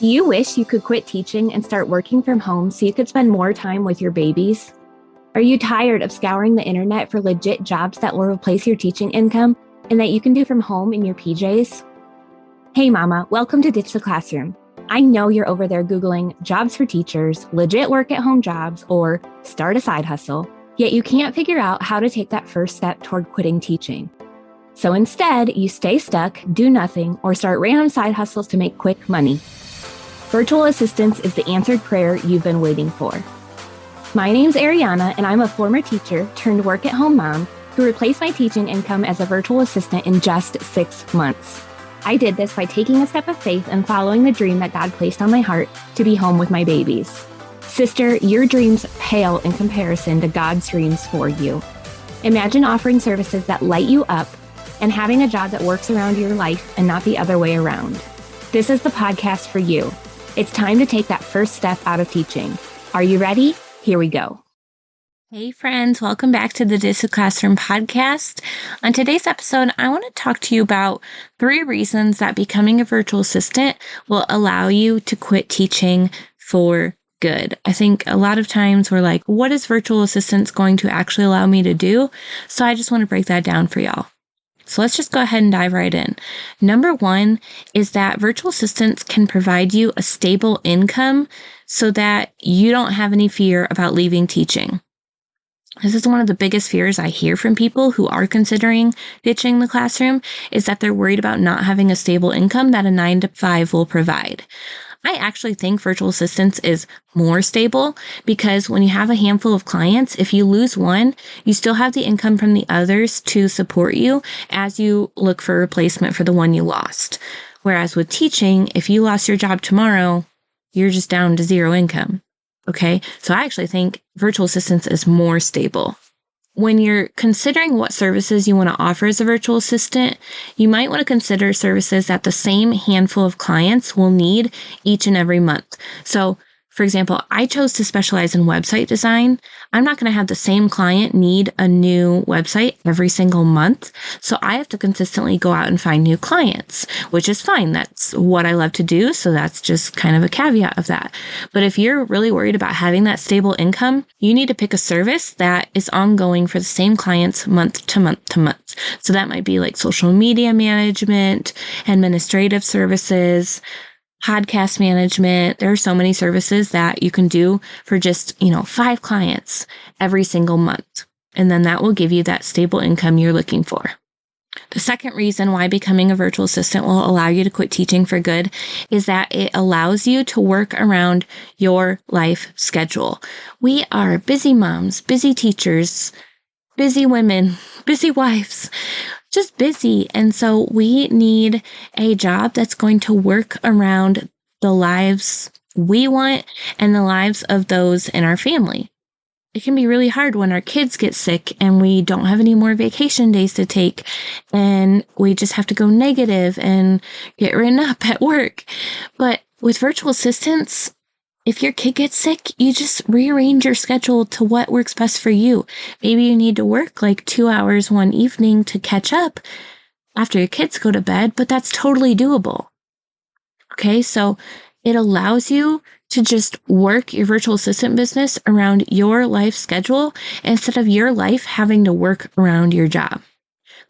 Do you wish you could quit teaching and start working from home so you could spend more time with your babies? Are you tired of scouring the internet for legit jobs that will replace your teaching income and that you can do from home in your PJs? Hey mama, welcome to Ditch the Classroom. I know you're over there Googling jobs for teachers, legit work at home jobs, or start a side hustle, yet you can't figure out how to take that first step toward quitting teaching. So instead, you stay stuck, do nothing, or start random side hustles to make quick money. Virtual assistance is the answered prayer you've been waiting for. My name's Ariana, and I'm a former teacher turned work-at-home mom who replaced my teaching income as a virtual assistant in just 6 months. I did this by taking a step of faith and following the dream that God placed on my heart to be home with my babies. Sister, your dreams pale in comparison to God's dreams for you. Imagine offering services that light you up and having a job that works around your life and not the other way around. This is the podcast for you. It's time to take that first step out of teaching. Are you ready? Here we go. Hey friends, welcome back to the Ditch the Classroom podcast. On today's episode, I want to talk to you about 3 reasons that becoming a virtual assistant will allow you to quit teaching for good. I think a lot of times we're like, what is virtual assistance going to actually allow me to do? So I just want to break that down for y'all. So let's just go ahead and dive right in. Number 1 is that virtual assistants can provide you a stable income so that you don't have any fear about leaving teaching. This is one of the biggest fears I hear from people who are considering ditching the classroom, is that they're worried about not having a stable income that a 9-to-5 will provide. I actually think virtual assistance is more stable because when you have a handful of clients, if you lose one, you still have the income from the others to support you as you look for a replacement for the one you lost. Whereas with teaching, if you lost your job tomorrow, you're just down to 0 income. Okay, so I actually think virtual assistance is more stable. When you're considering what services you want to offer as a virtual assistant, you might want to consider services that the same handful of clients will need each and every month. So, for example, I chose to specialize in website design. I'm not going to have the same client need a new website every single month. So I have to consistently go out and find new clients, which is fine. That's what I love to do. So that's just kind of a caveat of that. But if you're really worried about having that stable income, you need to pick a service that is ongoing for the same clients month to month to month. So that might be like social media management, administrative services, podcast management. There are so many services that you can do for just, 5 clients every single month. And then that will give you that stable income you're looking for. The second reason why becoming a virtual assistant will allow you to quit teaching for good is that it allows you to work around your life schedule. We are busy moms, busy teachers, busy women, busy wives, just busy. And so we need a job that's going to work around the lives we want and the lives of those in our family. It can be really hard when our kids get sick and we don't have any more vacation days to take and we just have to go negative and get written up at work. But with virtual assistants, if your kid gets sick, you just rearrange your schedule to what works best for you. Maybe you need to work like 2 hours one evening to catch up after your kids go to bed, but that's totally doable. Okay, so it allows you to just work your virtual assistant business around your life schedule instead of your life having to work around your job.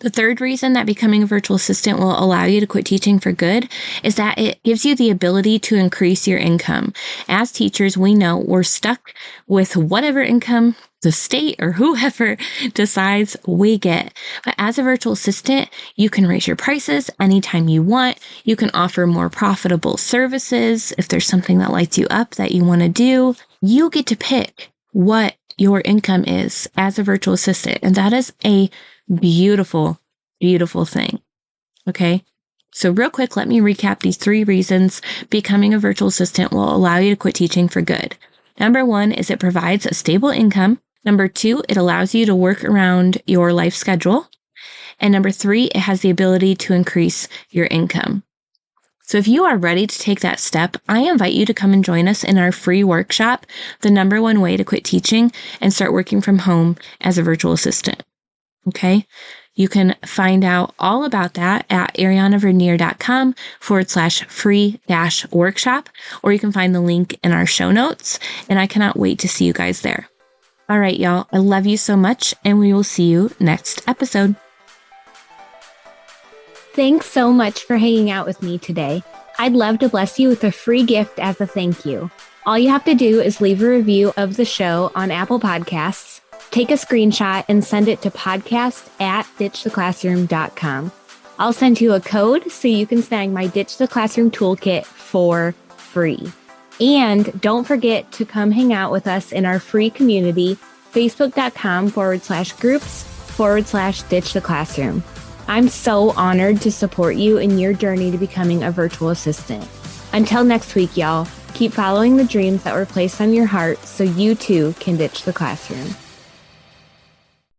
The third reason that becoming a virtual assistant will allow you to quit teaching for good is that it gives you the ability to increase your income. As teachers, we know we're stuck with whatever income the state or whoever decides we get. But as a virtual assistant, you can raise your prices anytime you want. You can offer more profitable services if there's something that lights you up that you want to do. You get to pick what your income is as a virtual assistant. And that is a beautiful, beautiful thing. Okay. So real quick, let me recap these 3 reasons becoming a virtual assistant will allow you to quit teaching for good. Number 1 is it provides a stable income. Number 2, it allows you to work around your life schedule. And number 3, it has the ability to increase your income. So if you are ready to take that step, I invite you to come and join us in our free workshop, The Number 1 Way to Quit Teaching and Start Working from Home as a Virtual Assistant. Okay? You can find out all about that at arianavernier.com/free-workshop, or you can find the link in our show notes. And I cannot wait to see you guys there. All right, y'all. I love you so much, and we will see you next episode. Thanks so much for hanging out with me today. I'd love to bless you with a free gift as a thank you. All you have to do is leave a review of the show on Apple Podcasts, take a screenshot, and send it to podcast@ditchtheclassroom.com. I'll send you a code so you can snag my Ditch the Classroom toolkit for free. And don't forget to come hang out with us in our free community, facebook.com/groups/Ditch the Classroom. I'm so honored to support you in your journey to becoming a virtual assistant. Until next week, y'all, keep following the dreams that were placed on your heart so you too can ditch the classroom.